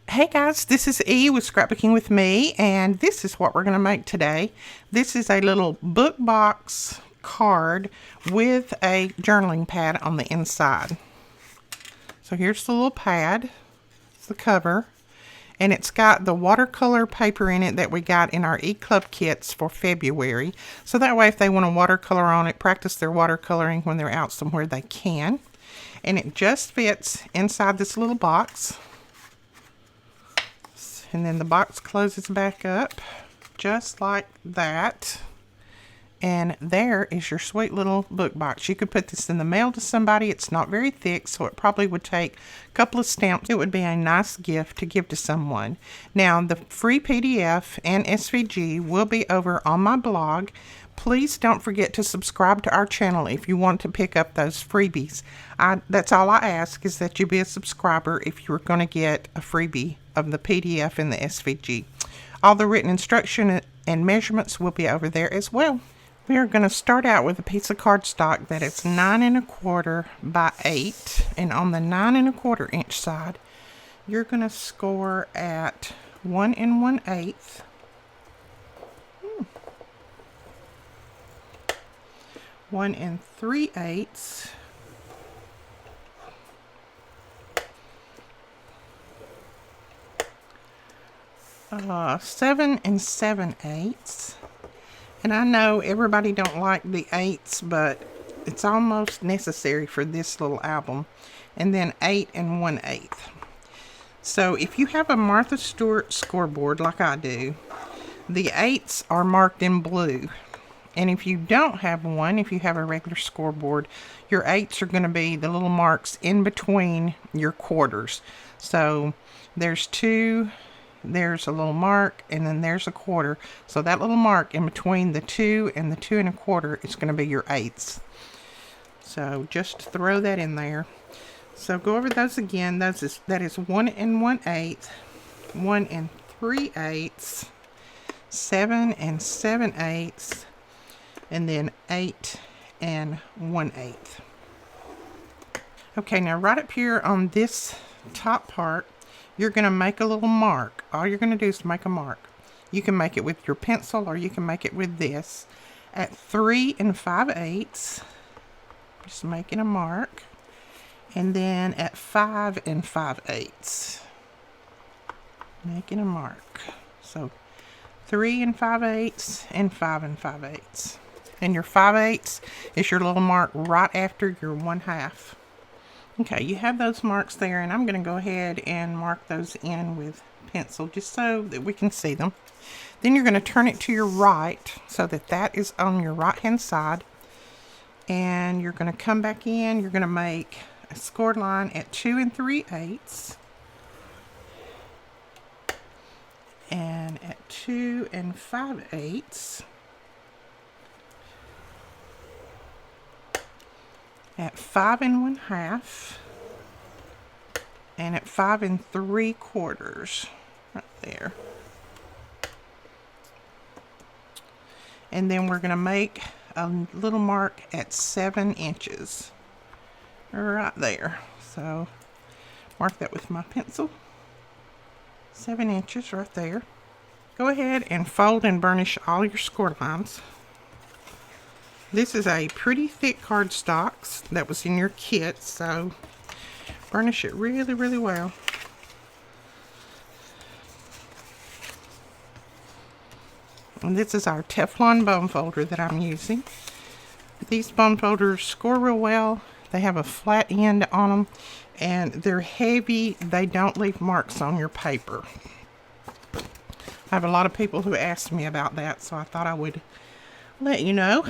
Hey guys, this is E with Scrapbooking with Me, and this is what we're going to make today. This is a little book box card with a journaling pad on the inside. So here's the little pad, it's the cover, and it's got the watercolor paper in it that we got in our E-Club kits for February. So that way if they want to watercolor on it, practice their watercoloring when they're out somewhere, they can. And it just fits inside this little box. And then the box closes back up just like that. And there is your sweet little book box. You could put this in the mail to somebody. It's not very thick, so it probably would take a couple of stamps. It would be a nice gift to give to someone. Now, the free PDF and SVG will be over on my blog. Please don't forget to subscribe to our channel if you want to pick up those freebies. That's all I ask, is that you be a subscriber if you're going to get a freebie of the PDF and the SVG. All the written instruction and measurements will be over there as well. We are going to start out with a piece of cardstock that is 9 1/4 by 8, and on the 9 1/4 inch side, you're going to score at 1 1/8. 1 3/8. 7 7/8. And I know everybody don't like the 8s, but it's almost necessary for this little album. And then 8 1/8. So if you have a Martha Stewart scoreboard like I do, the 8s are marked in blue. And if you don't have one, if you have a regular scoreboard, your 8s are going to be the little marks in between your quarters. So there's 2, there's a little mark, and then there's a quarter. So that little mark in between the 2 and the 2 1/4 is going to be your 8s. So just throw that in there. So go over those again. That is 1 1/8, 1 3/8, 7 7/8, and then 8 1/8. Okay, now right up here on this top part, you're going to make a little mark. All you're going to do is make a mark. You can make it with your pencil, or you can make it with this. At 3 5/8, just making a mark. And then at 5 5/8, making a mark. So 3 5/8 and 5 5/8. And your 5/8 is your little mark right after your 1/2. Okay, you have those marks there, and I'm going to go ahead and mark those in with pencil just so that we can see them. Then you're going to turn it to your right so that that is on your right hand side. And you're going to come back in. You're going to make a scored line at 2 3/8. And at 2 5/8. At 5 1/2, and at 5 3/4, right there. And then we're going to make a little mark at 7 inches, right there. So mark that with my pencil, 7 inches right there. Go ahead and fold and burnish all your score lines. This is a pretty thick cardstock that was in your kit, so burnish it really, really well. And this is our Teflon bone folder that I'm using. These bone folders score real well. They have a flat end on them, and they're heavy. They don't leave marks on your paper. I have a lot of people who ask me about that, so I thought I would let you know.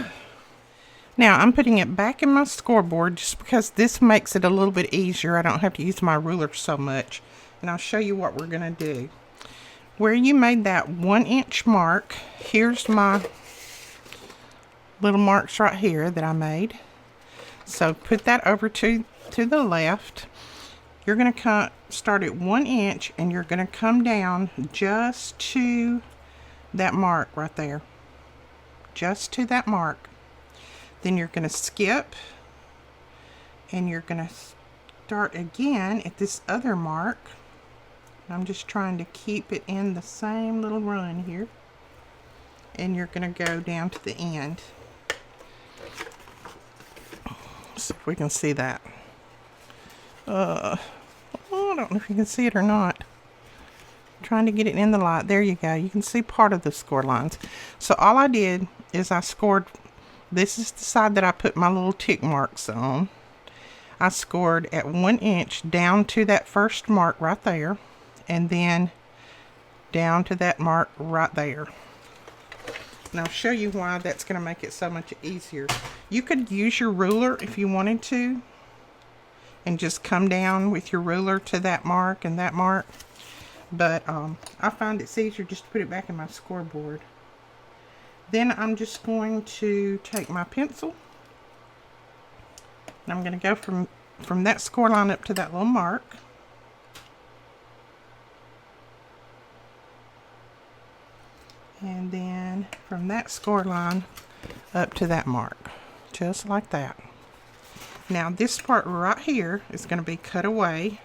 Now, I'm putting it back in my scoreboard just because this makes it a little bit easier. I don't have to use my ruler so much. And I'll show you what we're going to do. Where you made that 1 inch mark, here's my little marks right here that I made. So put that over to the left. You're going to start at 1 inch, and you're going to come down just to that mark right there. Just to that mark. Then you're going to skip, and you're going to start again at this other mark I'm just trying to keep it in the same little run here. And you're going to go down to the end. See if we can see that. I don't know if you can see it or not. I'm trying to get it in the light. There you go. You can see part of the score lines. So all I did is I scored. This is the side that I put my little tick marks on. I scored at 1 inch down to that first mark right there, and then down to that mark right there. And I'll show you why that's going to make it so much easier. You could use your ruler if you wanted to, and just come down with your ruler to that mark and that mark. But I find it's easier just to put it back in my scoreboard. Then I'm just going to take my pencil, and I'm going to go from that score line up to that little mark. And then from that score line up to that mark, just like that. Now this part right here is going to be cut away,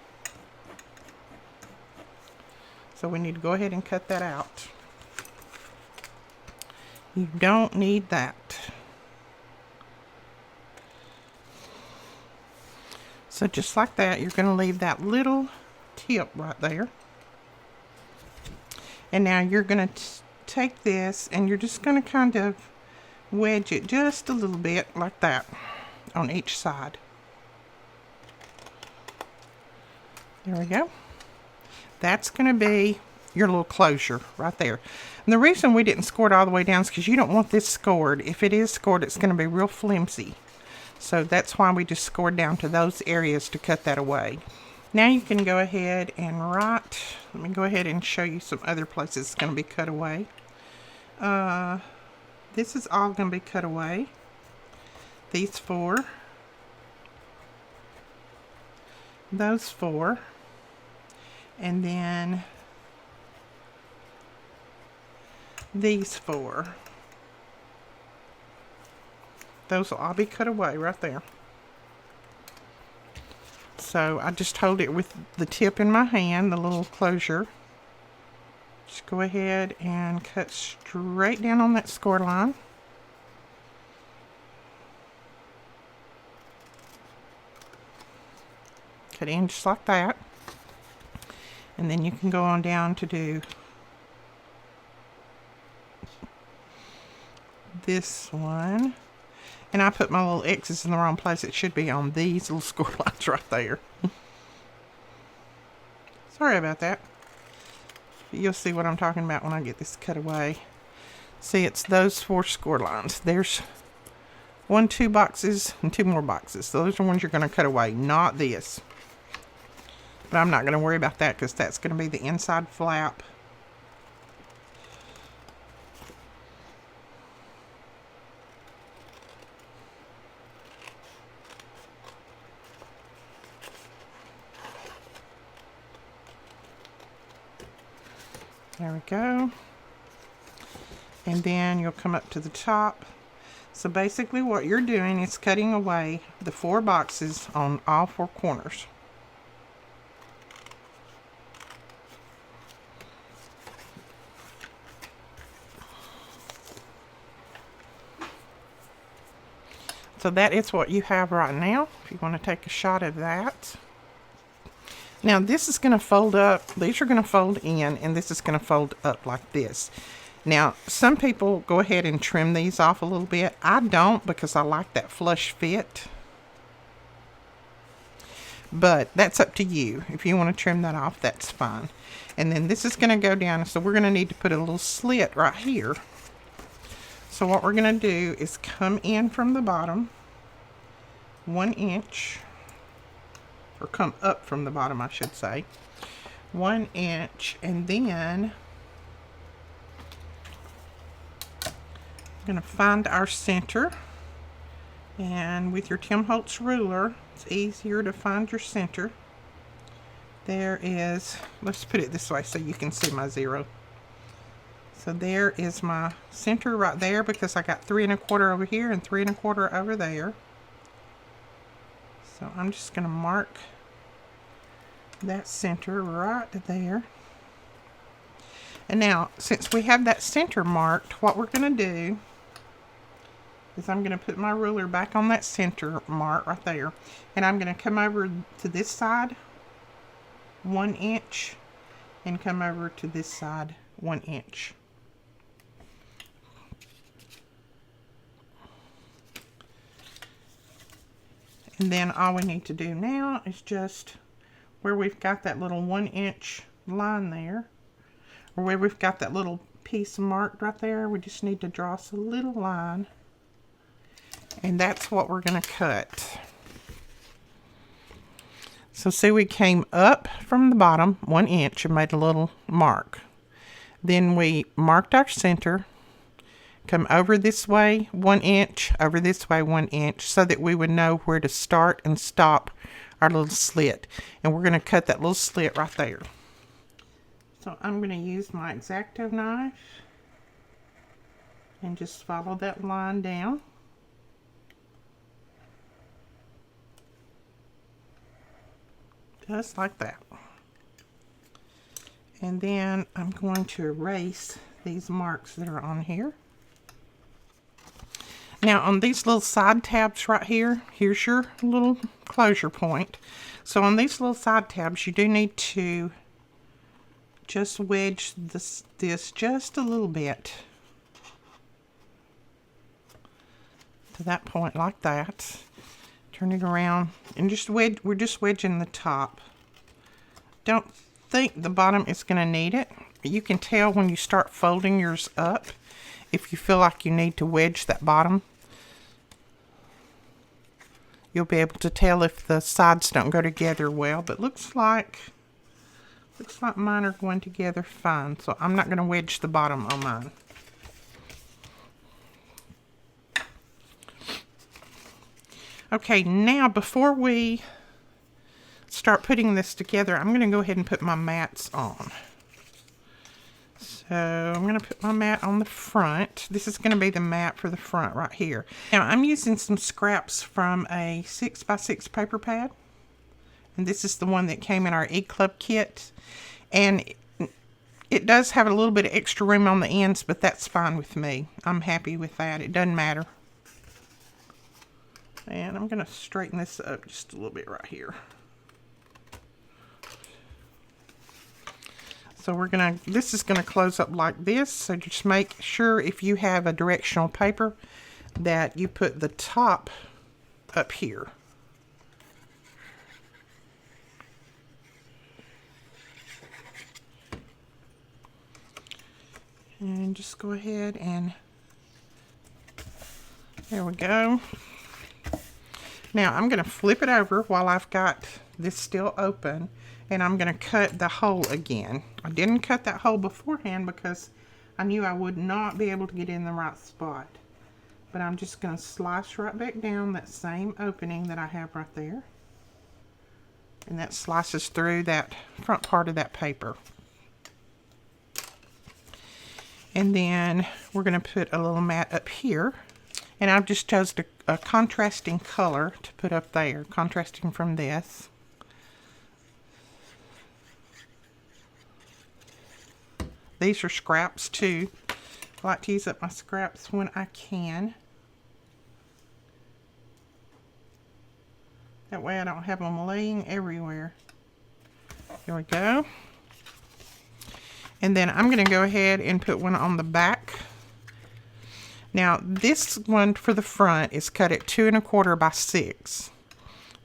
so we need to go ahead and cut that out. You don't need that. So just like that, you're going to leave that little tip right there. And now you're going to take this and you're just going to kind of wedge it just a little bit like that on each side. There we go. That's going to be your little closure right there. And the reason we didn't score it all the way down is because you don't want this scored. If it is scored, it's going to be real flimsy. So that's why we just scored down to those areas to cut that away. Now you can go ahead and write. Let me go ahead and show you some other places it's going to be cut away. This is all going to be cut away. These 4. Those 4. And then these 4. Those will all be cut away right there. So I just hold it with the tip in my hand, the little closure. Just go ahead and cut straight down on that score line. Cut in just like that. And then you can go on down to do this one. And I put my little X's in the wrong place. It should be on these little score lines right there. Sorry about that. You'll see what I'm talking about when I get this cut away. See, it's those 4 score lines. There's 1, 2 boxes, and 2 more boxes. So those are ones you're going to cut away, not this. But I'm not going to worry about that because that's going to be the inside flap. There we go. And then you'll come up to the top. So basically what you're doing is cutting away the 4 boxes on all 4 corners. So that is what you have right now. If you want to take a shot of that. Now this is going to fold up, these are going to fold in, and this is going to fold up like this. Now some people go ahead and trim these off a little bit. I don't, because I like that flush fit. But that's up to you. If you want to trim that off, that's fine. And then this is going to go down, so we're going to need to put a little slit right here. So what we're going to do is come in from the bottom 1 inch. Or come up from the bottom, I should say. 1 inch, and then I'm going to find our center. And with your Tim Holtz ruler, it's easier to find your center. There is, let's put it this way so you can see my 0. So there is my center right there, because I got 3 1/4 over here and 3 1/4 over there. So I'm just going to mark that center right there. And now, since we have that center marked, what we're going to do is I'm going to put my ruler back on that center mark right there. And I'm going to come over to this side 1 inch and come over to this side 1 inch. And then all we need to do now is just where we've got that little 1 inch line there, or where we've got that little piece marked right there, we just need to draw us a little line. And that's what we're going to cut. So see, we came up from the bottom 1 inch and made a little mark. Then we marked our center, come over this way 1 inch, over this way 1 inch, so that we would know where to start and stop our little slit. And we're going to cut that little slit right there. So I'm going to use my X-Acto knife and just follow that line down. Just like that. And then I'm going to erase these marks that are on here. Now on these little side tabs right here, here's your little closure point. So on these little side tabs, you do need to just wedge this just a little bit to that point like that. Turn it around and just wedge. We're just wedging the top. Don't think the bottom is going to need it. You can tell when you start folding yours up if you feel like you need to wedge that bottom. You'll be able to tell if the sides don't go together well, but looks like mine are going together fine. So I'm not going to wedge the bottom on mine. Okay, now before we start putting this together, I'm going to go ahead and put my mats on. So I'm going to put my mat on the front. This is going to be the mat for the front right here. Now I'm using some scraps from a 6x6 paper pad. And this is the one that came in our E-Club kit. And it does have a little bit of extra room on the ends, but that's fine with me. I'm happy with that. It doesn't matter. And I'm going to straighten this up just a little bit right here. So this is going to close up like this. So just make sure if you have a directional paper that you put the top up here. And just go ahead and there we go. Now I'm going to flip it over while I've got this still open, and I'm going to cut the hole again. I didn't cut that hole beforehand because I knew I would not be able to get in the right spot. But I'm just going to slice right back down that same opening that I have right there. And that slices through that front part of that paper. And then we're going to put a little mat up here. And I've just chosen a contrasting color to put up there, contrasting from this. These are scraps too. I like to use up my scraps when I can. That way I don't have them laying everywhere. There we go. And then I'm going to go ahead and put one on the back. Now this one for the front is cut at 2 1/4 by 6.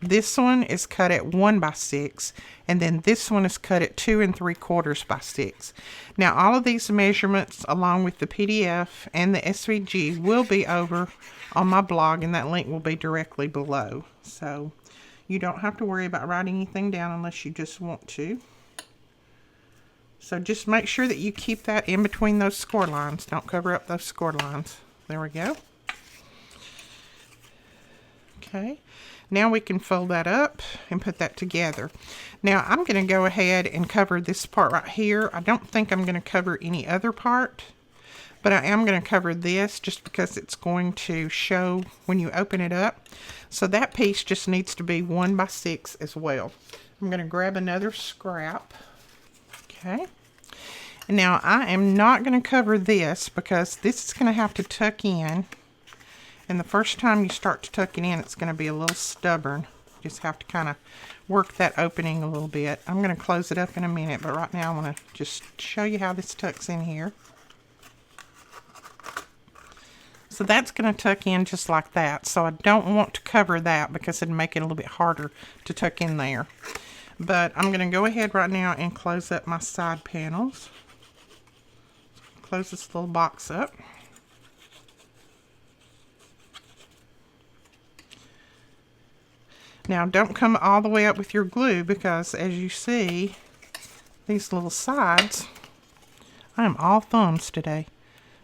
This one is cut at 1 by 6, and then this one is cut at 2 3/4 by 6. Now all of these measurements along with the PDF and the SVG will be over on my blog, and that link will be directly below. So you don't have to worry about writing anything down unless you just want to. So just make sure that you keep that in between those score lines. Don't cover up those score lines. There we go. Okay, now we can fold that up and put that together. Now I'm going to go ahead and cover this part right here. I don't think I'm going to cover any other part, but I am going to cover this just because it's going to show when you open it up. So that piece just needs to be 1 by 6 as well. I'm going to grab another scrap. Okay. And now I am not going to cover this because this is going to have to tuck in. And the first time you start to tuck it in, it's going to be a little stubborn. You just have to kind of work that opening a little bit. I'm going to close it up in a minute, but right now I want to just show you how this tucks in here. So that's going to tuck in just like that. So I don't want to cover that because it'd make it a little bit harder to tuck in there. But I'm going to go ahead right now and close up my side panels. Close this little box up. Now don't come all the way up with your glue because as you see, these little sides, I am all thumbs today.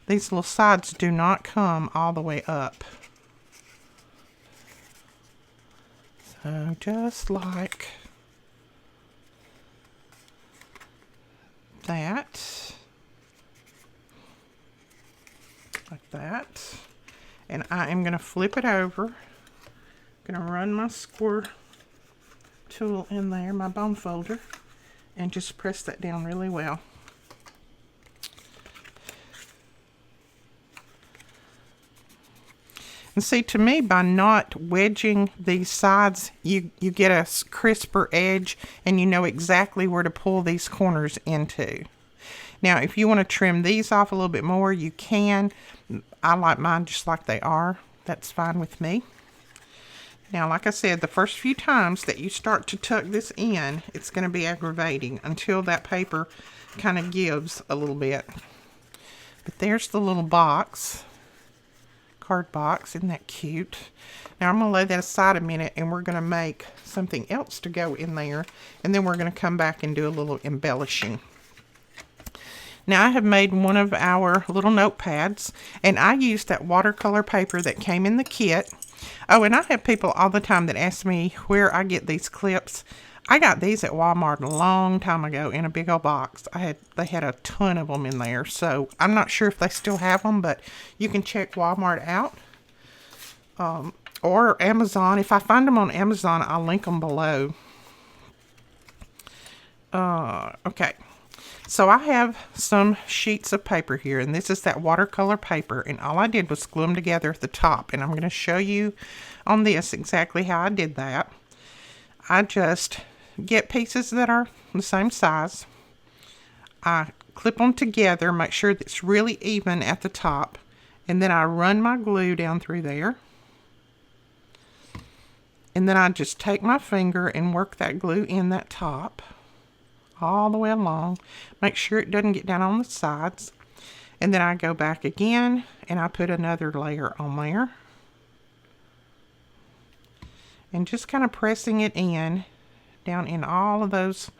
These little sides do not come all the way up. So just like that. Like that. And I am going to flip it over. I'm going to run my score tool in there, my bone folder, and just press that down really well. And see, to me, by not wedging these sides, you get a crisper edge and you know exactly where to pull these corners into. Now, if you want to trim these off a little bit more, you can. I like mine just like they are. That's fine with me. Now, like I said, the first few times that you start to tuck this in, it's going to be aggravating until that paper kind of gives a little bit. But there's the little box. Card box. Isn't that cute? Now I'm going to lay that aside a minute and we're going to make something else to go in there, and then we're going to come back and do a little embellishing. Now I have made one of our little notepads, and I used that watercolor paper that came in the kit. Oh, and I have people all the time that ask me where I get these clips. I got these at Walmart a long time ago in a big old box. They had a ton of them in there, so I'm not sure if they still have them, but you can check Walmart out. Or Amazon. If I find them on Amazon, I'll link them below. Okay. So I have some sheets of paper here, and this is that watercolor paper, and all I did was glue them together at the top, and I'm going to show you on this exactly how I did that. I just get pieces that are the same size. I clip them together, make sure that it's really even at the top, and then I run my glue down through there. And then I just take my finger and work that glue in that top all the way along. Make sure it doesn't get down on the sides. And then I go back again and I put another layer on there. And just kind of pressing it in down in all of those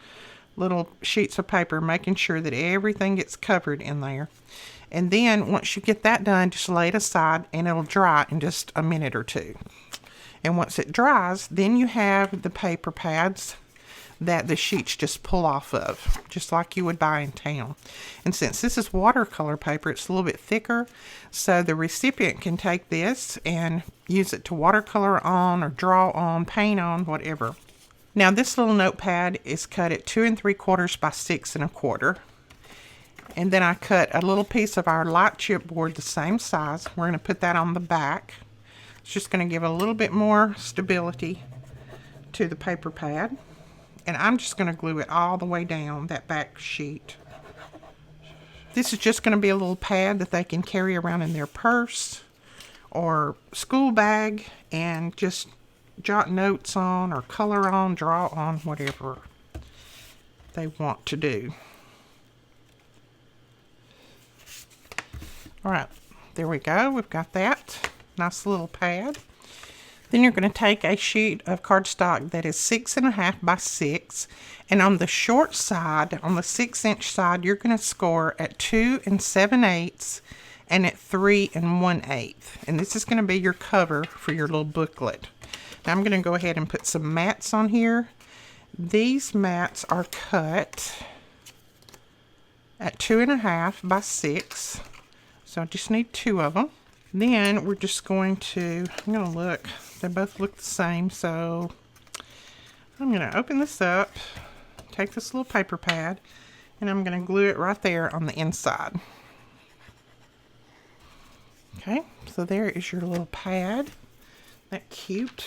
little sheets of paper, making sure that everything gets covered in there. And then once you get that done, just lay it aside and it'll dry in just a minute or two. And once it dries, then you have the paper pads that the sheets just pull off of, just like you would buy in town. And since this is watercolor paper, it's a little bit thicker, so the recipient can take this and use it to watercolor on or draw on, paint on, whatever. Now this little notepad is cut at 2 3/4 by 6 1/4. And then I cut a little piece of our light chipboard the same size. We're going to put that on the back. It's just going to give a little bit more stability to the paper pad. And I'm just going to glue it all the way down that back sheet. This is just going to be a little pad that they can carry around in their purse or school bag and just jot notes on or color on, draw on, whatever they want to do. All right, there we go. We've got that nice little pad. Then you're going to take a sheet of cardstock that is 6 1/2 by 6, and on the short side, on the 6-inch side, you're going to score at 2 7/8 and at 3 1/8. And this is going to be your cover for your little booklet. Now I'm going to go ahead and put some mats on here. These mats are cut at 2 1/2 by 6, so I just need 2 of them. Then we're just going to, I'm going to look, they both look the same, so I'm going to open this up, take this little paper pad, and I'm going to glue it right there on the inside. Okay, so there is your little pad. That cute.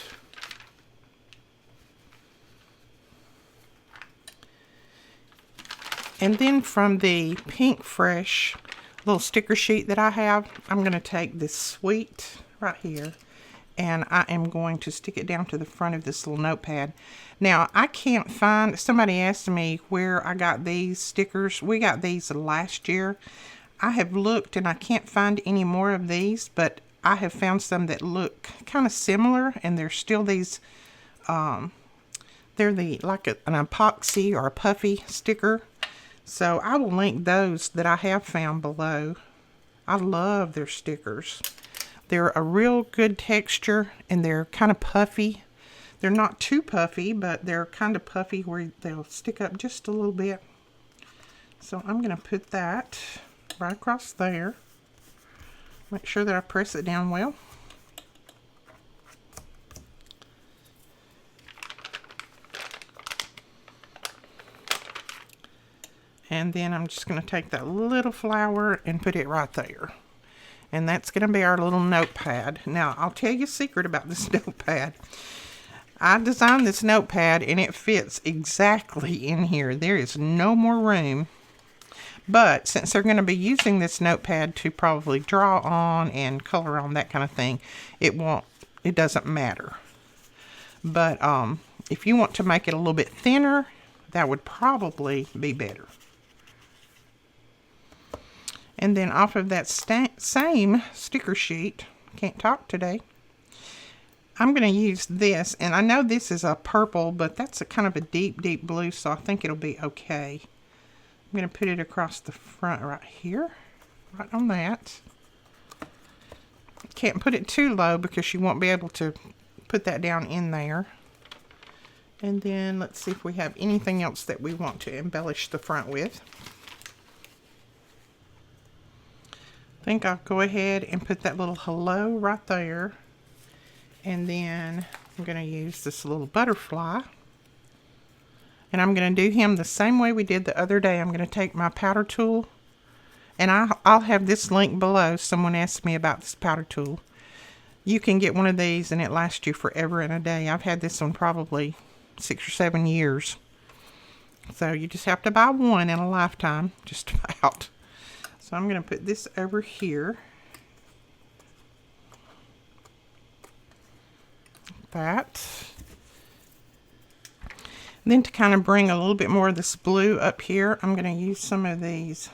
And then from the Pink Fresh little sticker sheet that I have, I'm going to take this sweet right here, and I am going to stick it down to the front of this little notepad. Now, I can't find, somebody asked me where I got these stickers. We got these last year. I have looked and I can't find any more of these, but I have found some that look kind of similar, and they're still these, they're like an epoxy or a puffy sticker. So I will link those that I have found below. I love their stickers. They're a real good texture, and they're kind of puffy. They're not too puffy, but they're kind of puffy where they'll stick up just a little bit. So I'm going to put that right across there. Make sure that I press it down well. And then I'm just going to take that little flower and put it right there. And that's going to be our little notepad. Now, I'll tell you a secret about this notepad. I designed this notepad and it fits exactly in here. There is no more room. But since they're going to be using this notepad to probably draw on and color on, that kind of thing, it doesn't matter. But if you want to make it a little bit thinner, that would probably be better. And then off of that same sticker sheet, can't talk today, I'm going to use this. And I know this is a purple, but that's a kind of a deep, deep blue, so I think it'll be okay. I'm going to put it across the front right here, right on that. Can't put it too low because you won't be able to put that down in there. And then let's see if we have anything else that we want to embellish the front with. I think I'll go ahead and put that little hello right there. And then I'm going to use this little butterfly. And I'm going to do him the same way we did the other day. I'm going to take my powder tool. And I'll have this link below. Someone asked me about this powder tool. You can get one of these and it lasts you forever and a day. I've had this one probably 6 or 7 years. So you just have to buy one in a lifetime, just about. So I'm going to put this over here. Like that. And then to kind of bring a little bit more of this blue up here, I'm going to use some of these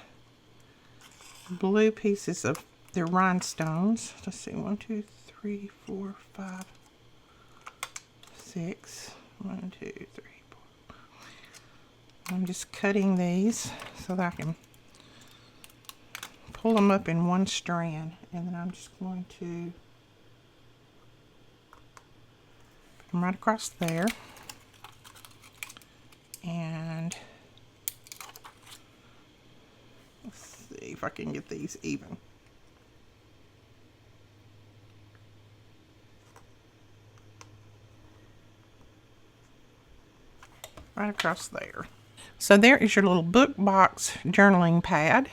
blue pieces of their rhinestones. Let's see, 1, 2, 3, 4, 5, 6. 1, 2, 3, 4. I'm just cutting these so that I can pull them up in one strand, and then I'm just going to put them right across there. And let's see if I can get these even. Right across there. So there is your little book box journaling pad.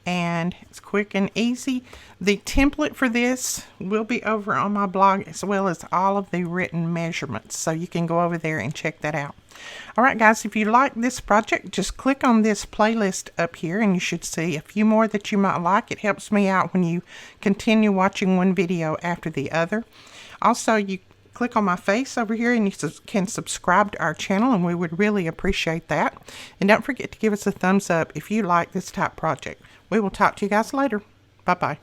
And it's quick and easy. The template for this will be over on my blog, as well as all of the written measurements. So you can go over there and check that out. Alright guys, if you like this project, just click on this playlist up here and you should see a few more that you might like. It helps me out when you continue watching one video after the other. Also, you click on my face over here and you can subscribe to our channel, and we would really appreciate that. And don't forget to give us a thumbs up if you like this type project. We will talk to you guys later. Bye-bye.